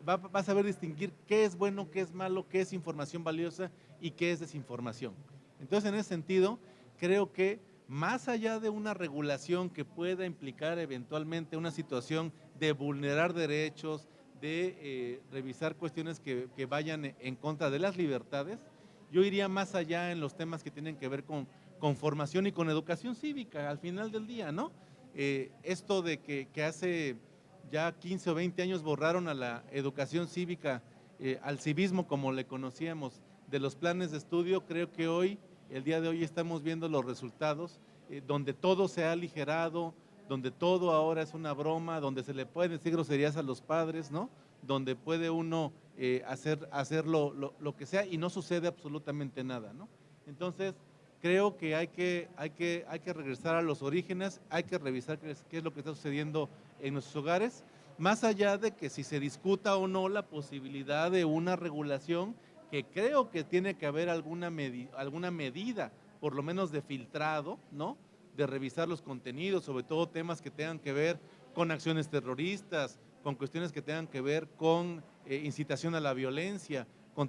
Speaker 3: va a saber distinguir qué es bueno, qué es malo, qué es información valiosa y qué es desinformación. Entonces, en ese sentido, creo que más allá de una regulación que pueda implicar eventualmente una situación de vulnerar derechos, de revisar cuestiones que vayan en contra de las libertades, yo iría más allá en los temas que tienen que ver con formación y con educación cívica al final del día, ¿no? Esto de que hace ya 15 o 20 años borraron a la educación cívica, al civismo como le conocíamos, de los planes de estudio, creo que hoy, el día de hoy, estamos viendo los resultados, donde todo se ha aligerado, donde todo ahora es una broma, donde se le pueden decir groserías a los padres, ¿no? Donde puede uno hacer lo que sea y no sucede absolutamente nada, ¿no? Entonces, creo que hay que regresar a los orígenes, hay que revisar qué es lo que está sucediendo en nuestros hogares, más allá de que si se discuta o no la posibilidad de una regulación, que creo que tiene que haber alguna medida, por lo menos de filtrado, ¿no? De revisar los contenidos, sobre todo temas que tengan que ver con acciones terroristas, con cuestiones que tengan que ver con incitación a la violencia, con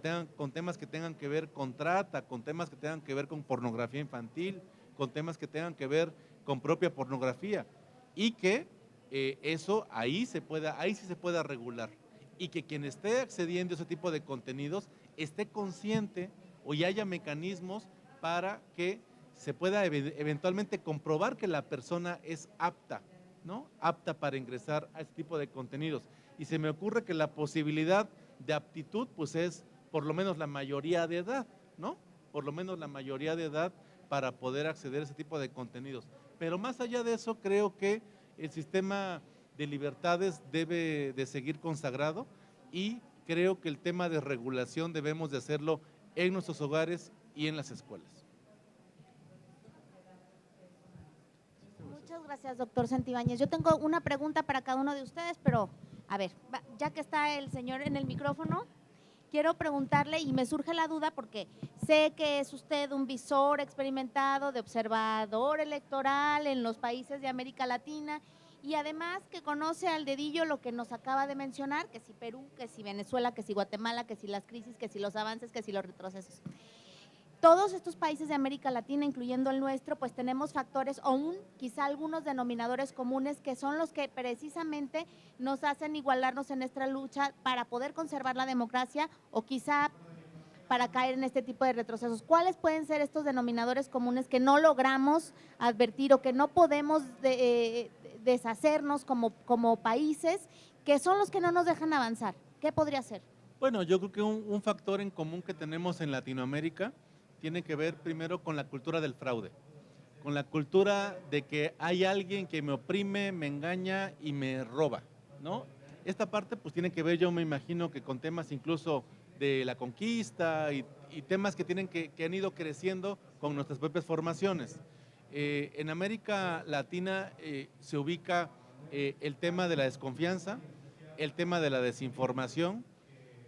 Speaker 3: temas que tengan que ver con trata, con temas que tengan que ver con pornografía infantil, con temas que tengan que ver con propia pornografía, y que eso ahí sí se pueda regular, y que quien esté accediendo a ese tipo de contenidos esté consciente o ya haya mecanismos para que se pueda eventualmente comprobar que la persona es apta, ¿no? Apta para ingresar a este tipo de contenidos. Y se me ocurre que la posibilidad de aptitud pues es por lo menos la mayoría de edad, ¿no? Por lo menos la mayoría de edad para poder acceder a ese tipo de contenidos. Pero más allá de eso, creo que el sistema de libertades debe de seguir consagrado, y creo que el tema de regulación debemos de hacerlo en nuestros hogares y en las escuelas.
Speaker 1: Muchas gracias, doctor Santibáñez. Yo tengo una pregunta para cada uno de ustedes, pero a ver, ya que está el señor en el micrófono, quiero preguntarle, y me surge la duda porque sé que es usted un visor experimentado de observador electoral en los países de América Latina y además que conoce al dedillo lo que nos acaba de mencionar, que si Perú, que si Venezuela, que si Guatemala, que si las crisis, que si los avances, que si los retrocesos. Todos estos países de América Latina, incluyendo el nuestro, pues tenemos factores o quizá algunos denominadores comunes que son los que precisamente nos hacen igualarnos en nuestra lucha para poder conservar la democracia o quizá para caer en este tipo de retrocesos. ¿Cuáles pueden ser estos denominadores comunes que no logramos advertir o que no podemos deshacernos como países, que son los que no nos dejan avanzar? ¿Qué podría ser?
Speaker 3: Bueno, yo creo que un factor en común que tenemos en Latinoamérica tiene que ver primero con la cultura del fraude, con la cultura de que hay alguien que me oprime, me engaña y me roba, ¿no? Esta parte pues tiene que ver, yo me imagino que con temas incluso de la conquista y temas que han ido creciendo con nuestras propias formaciones. En América Latina se ubica el tema de la desconfianza, el tema de la desinformación,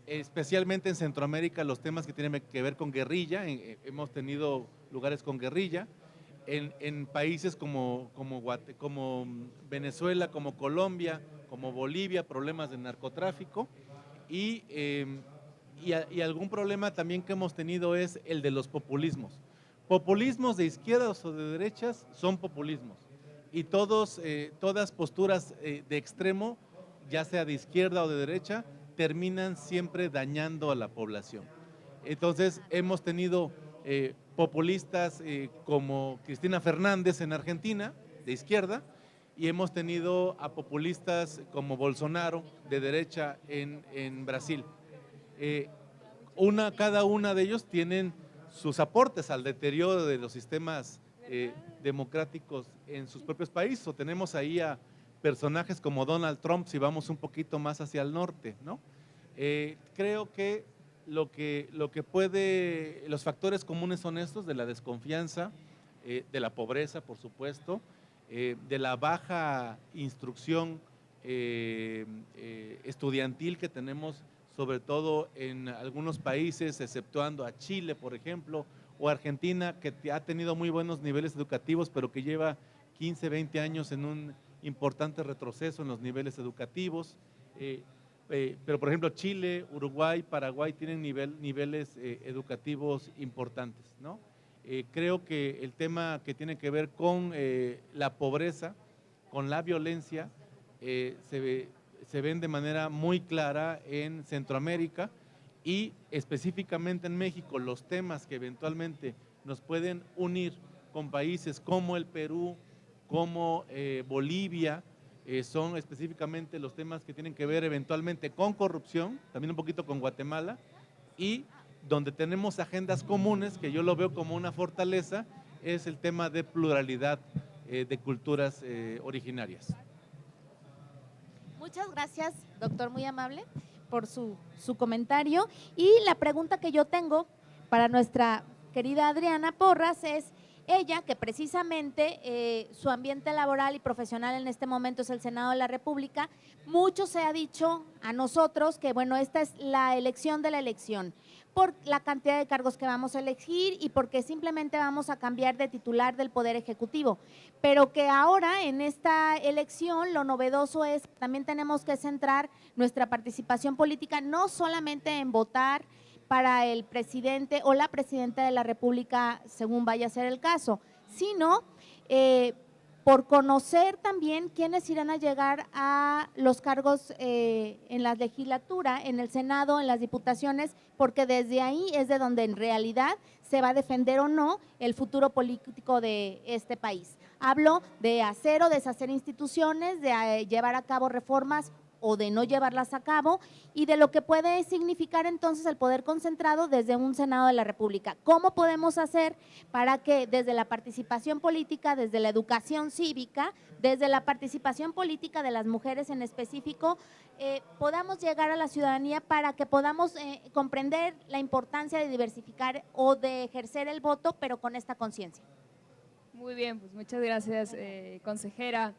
Speaker 3: especialmente en Centroamérica los temas que tienen que ver con guerrilla, hemos tenido lugares con guerrilla, en países como Venezuela, como Colombia, como Bolivia, problemas de narcotráfico y algún problema también que hemos tenido es el de los populismos. Populismos de izquierdas o de derechas son populismos y todas posturas de extremo, ya sea de izquierda o de derecha, terminan siempre dañando a la población. Entonces hemos tenido populistas como Cristina Fernández en Argentina, de izquierda, y hemos tenido a populistas como Bolsonaro, de derecha, en Brasil. Cada una de ellos tienen sus aportes al deterioro de los sistemas democráticos en sus propios países. O tenemos ahí a personajes como Donald Trump, si vamos un poquito más hacia el norte, ¿no? Creo que los factores comunes son estos, de la desconfianza, de la pobreza, por supuesto, de la baja instrucción estudiantil que tenemos, sobre todo en algunos países, exceptuando a Chile, por ejemplo, o Argentina, que ha tenido muy buenos niveles educativos, pero que lleva 15, 20 años en un importante retroceso en los niveles educativos. Pero, por ejemplo, Chile, Uruguay, Paraguay tienen niveles educativos importantes, ¿no? Creo que el tema que tiene que ver con la pobreza, con la violencia, se ven de manera muy clara en Centroamérica y específicamente en México. Los temas que eventualmente nos pueden unir con países como el Perú, como Bolivia, son específicamente los temas que tienen que ver eventualmente con corrupción, también un poquito con Guatemala, y donde tenemos agendas comunes, que yo lo veo como una fortaleza, es el tema de pluralidad de culturas originarias.
Speaker 1: Muchas gracias, doctor, muy amable, por su comentario. Y la pregunta que yo tengo para nuestra querida Adriana Porras es, ella, que precisamente su ambiente laboral y profesional en este momento es el Senado de la República, mucho se ha dicho a nosotros que, bueno, esta es la elección de la elección, por la cantidad de cargos que vamos a elegir y porque simplemente vamos a cambiar de titular del Poder Ejecutivo, pero que ahora en esta elección lo novedoso es que también tenemos que centrar nuestra participación política no solamente en votar para el presidente o la presidenta de la República, según vaya a ser el caso, sino por conocer también quiénes irán a llegar a los cargos en la legislatura, en el Senado, en las diputaciones, porque desde ahí es de donde en realidad se va a defender o no el futuro político de este país. Hablo de hacer o deshacer instituciones, de llevar a cabo reformas o de no llevarlas a cabo, y de lo que puede significar entonces el poder concentrado desde un Senado de la República. ¿Cómo podemos hacer para que desde la participación política, desde la educación cívica, desde la participación política de las mujeres en específico, podamos llegar a la ciudadanía para que podamos comprender la importancia de diversificar o de ejercer el voto, pero con esta conciencia?
Speaker 2: Muy bien, pues muchas gracias, consejera.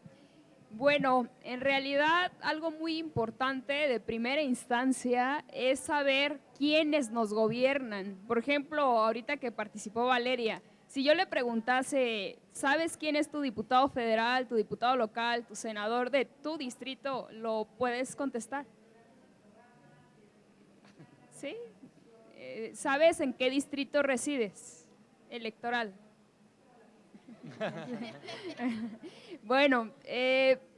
Speaker 2: Bueno, en realidad algo muy importante de primera instancia es saber quiénes nos gobiernan. Por ejemplo, ahorita que participó Valeria, si yo le preguntase, ¿sabes quién es tu diputado federal, tu diputado local, tu senador de tu distrito? ¿Lo puedes contestar? ¿Sí? ¿Sabes en qué distrito resides electoral? Bueno,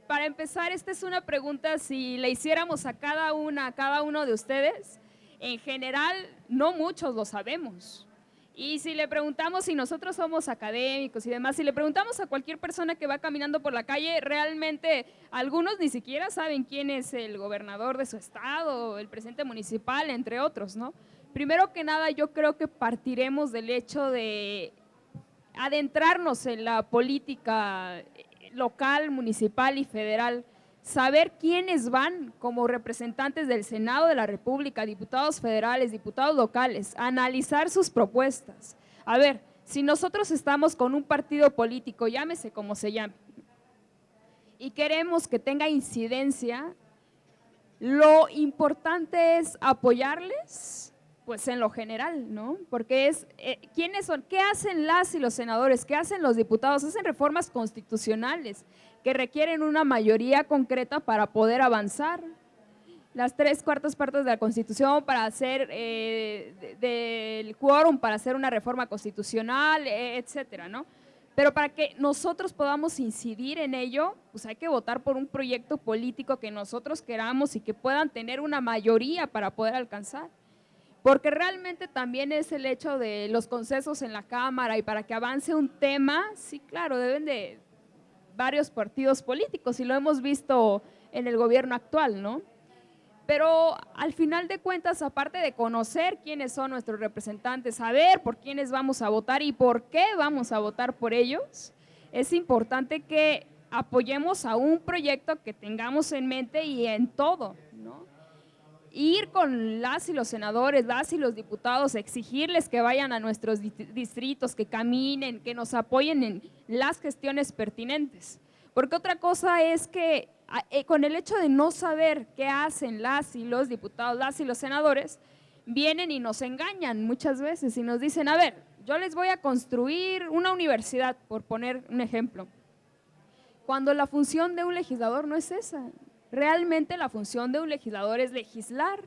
Speaker 2: para empezar, esta es una pregunta, si le hiciéramos a cada uno de ustedes, en general no muchos lo sabemos. Y si le preguntamos, si nosotros somos académicos y demás, si le preguntamos a cualquier persona que va caminando por la calle, realmente algunos ni siquiera saben quién es el gobernador de su estado, el presidente municipal, entre otros, ¿no? Primero que nada, yo creo que partiremos del hecho de adentrarnos en la política local, municipal y federal, saber quiénes van como representantes del Senado de la República, diputados federales, diputados locales, analizar sus propuestas. A ver, si nosotros estamos con un partido político, llámese como se llame, y queremos que tenga incidencia, lo importante es apoyarles, pues en lo general, ¿no? Porque es, ¿quiénes son? ¿Qué hacen las y los senadores? ¿Qué hacen los diputados? Hacen reformas constitucionales que requieren una mayoría concreta para poder avanzar. Las 3/4 partes de la Constitución para hacer del quórum, para hacer una reforma constitucional, etcétera, ¿no? Pero para que nosotros podamos incidir en ello, pues hay que votar por un proyecto político que nosotros queramos y que puedan tener una mayoría para poder alcanzar. Porque realmente también es el hecho de los consensos en la Cámara y para que avance un tema, sí, claro, deben de varios partidos políticos y lo hemos visto en el gobierno actual, ¿no? Pero al final de cuentas, aparte de conocer quiénes son nuestros representantes, saber por quiénes vamos a votar y por qué vamos a votar por ellos, es importante que apoyemos a un proyecto que tengamos en mente y en todo, ¿no? Ir con las y los senadores, las y los diputados, exigirles que vayan a nuestros distritos, que caminen, que nos apoyen en las gestiones pertinentes. Porque otra cosa es que con el hecho de no saber qué hacen las y los diputados, las y los senadores, vienen y nos engañan muchas veces y nos dicen, a ver, yo les voy a construir una universidad, por poner un ejemplo, cuando la función de un legislador no es esa. Realmente la función de un legislador es legislar,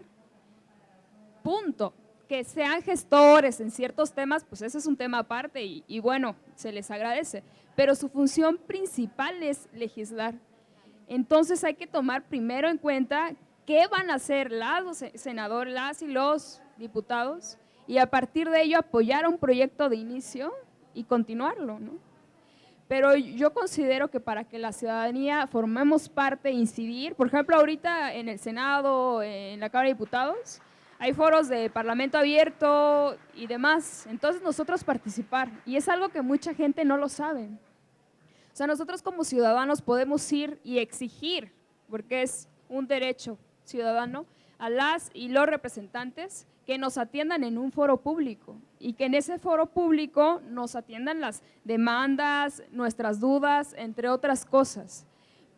Speaker 2: punto. Que sean gestores en ciertos temas, pues ese es un tema aparte y bueno, se les agradece, pero su función principal es legislar. Entonces hay que tomar primero en cuenta qué van a hacer los senadores, las y los diputados y a partir de ello apoyar un proyecto de inicio y continuarlo, ¿no? Pero yo considero que para que la ciudadanía formemos parte e incidir, por ejemplo, ahorita en el Senado, en la Cámara de Diputados, hay foros de Parlamento abierto y demás, entonces nosotros participar, y es algo que mucha gente no lo sabe. O sea, nosotros como ciudadanos podemos ir y exigir, porque es un derecho ciudadano, a las y los representantes que nos atiendan en un foro público y que en ese foro público nos atiendan las demandas, nuestras dudas, entre otras cosas.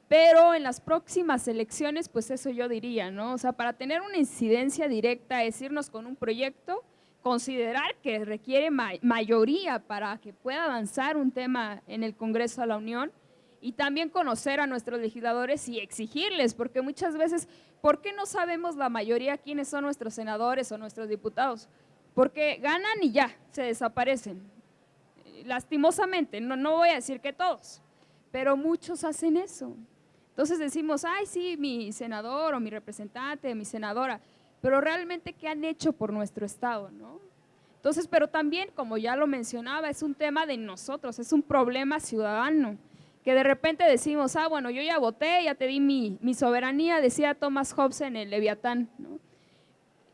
Speaker 2: Pero en las próximas elecciones, pues eso yo diría, ¿no? O sea, para tener una incidencia directa es irnos con un proyecto, considerar que requiere mayoría para que pueda avanzar un tema en el Congreso de la Unión y también conocer a nuestros legisladores y exigirles, porque muchas veces, ¿por qué no sabemos la mayoría quiénes son nuestros senadores o nuestros diputados? Porque ganan y ya, se desaparecen. Lastimosamente, no voy a decir que todos, pero muchos hacen eso. Entonces decimos, ay sí, mi senador o mi representante, mi senadora, pero realmente ¿qué han hecho por nuestro estado, no? Entonces, pero también, como ya lo mencionaba, es un tema de nosotros, es un problema ciudadano, que de repente decimos, ah, bueno, yo ya voté, ya te di mi soberanía, decía Thomas Hobbes en el Leviatán, ¿no?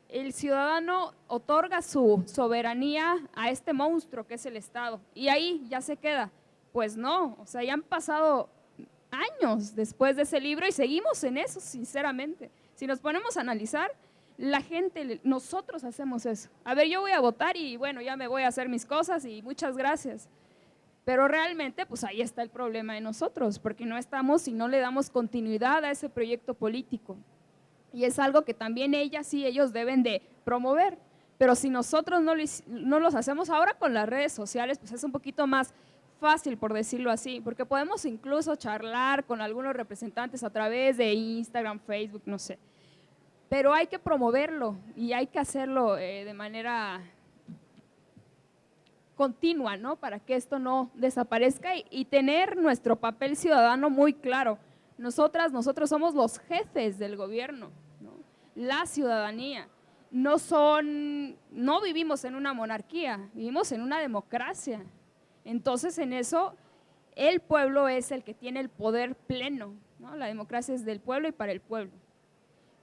Speaker 2: El ciudadano otorga su soberanía a este monstruo que es el Estado y ahí ya se queda. Pues no, o sea, ya han pasado años después de ese libro y seguimos en eso, sinceramente. Si nos ponemos a analizar, la gente, nosotros hacemos eso. A ver, yo voy a votar y bueno, ya me voy a hacer mis cosas y muchas gracias. Pero realmente, pues ahí está el problema de nosotros, porque no estamos y no le damos continuidad a ese proyecto político. Y es algo que también ellas y ellos deben de promover. Pero si nosotros no los hacemos ahora con las redes sociales, pues es un poquito más fácil, por decirlo así, porque podemos incluso charlar con algunos representantes a través de Instagram, Facebook, no sé. Pero hay que promoverlo y hay que hacerlo de manera continua, ¿no? Para que esto no desaparezca y tener nuestro papel ciudadano muy claro. Nosotros somos los jefes del gobierno, ¿no? La ciudadanía. No vivimos en una monarquía, vivimos en una democracia. Entonces, en eso, el pueblo es el que tiene el poder pleno, ¿no? La democracia es del pueblo y para el pueblo.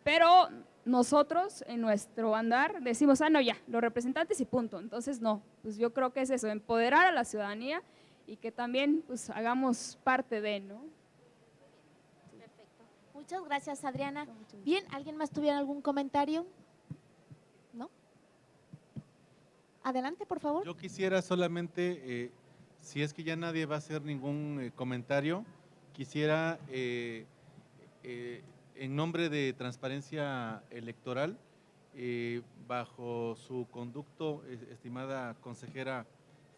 Speaker 2: Pero nosotros, en nuestro andar, decimos, no, ya, los representantes y punto. Entonces, no, pues yo creo que es eso, empoderar a la ciudadanía y que también pues hagamos parte de, ¿no?
Speaker 1: Perfecto. Muchas gracias, Adriana. Bien, ¿alguien más tuviera algún comentario? ¿No? Adelante, por favor.
Speaker 3: Yo quisiera solamente, si es que ya nadie va a hacer ningún comentario, quisiera, en nombre de Transparencia Electoral, bajo su conducto, estimada consejera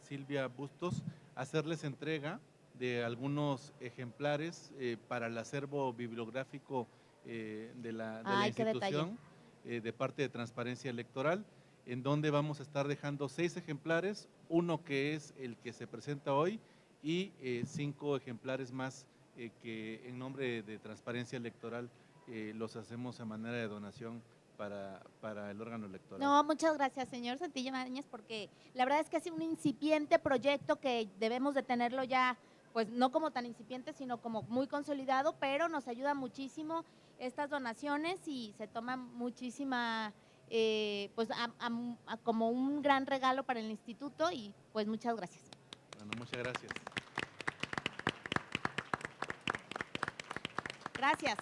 Speaker 3: Silvia Bustos, hacerles entrega de algunos ejemplares para el acervo bibliográfico de la institución de parte de Transparencia Electoral, en donde vamos a estar dejando 6 ejemplares, uno que es el que se presenta hoy y 5 ejemplares más que en nombre de Transparencia Electoral los hacemos a manera de donación para el órgano electoral.
Speaker 1: No, muchas gracias, señor Santillana, porque la verdad es que es un incipiente proyecto que debemos de tenerlo ya, pues no como tan incipiente, sino como muy consolidado, pero nos ayuda muchísimo estas donaciones y se toma muchísima, pues como un gran regalo para el instituto y pues muchas gracias.
Speaker 3: Bueno, muchas gracias.
Speaker 1: Gracias.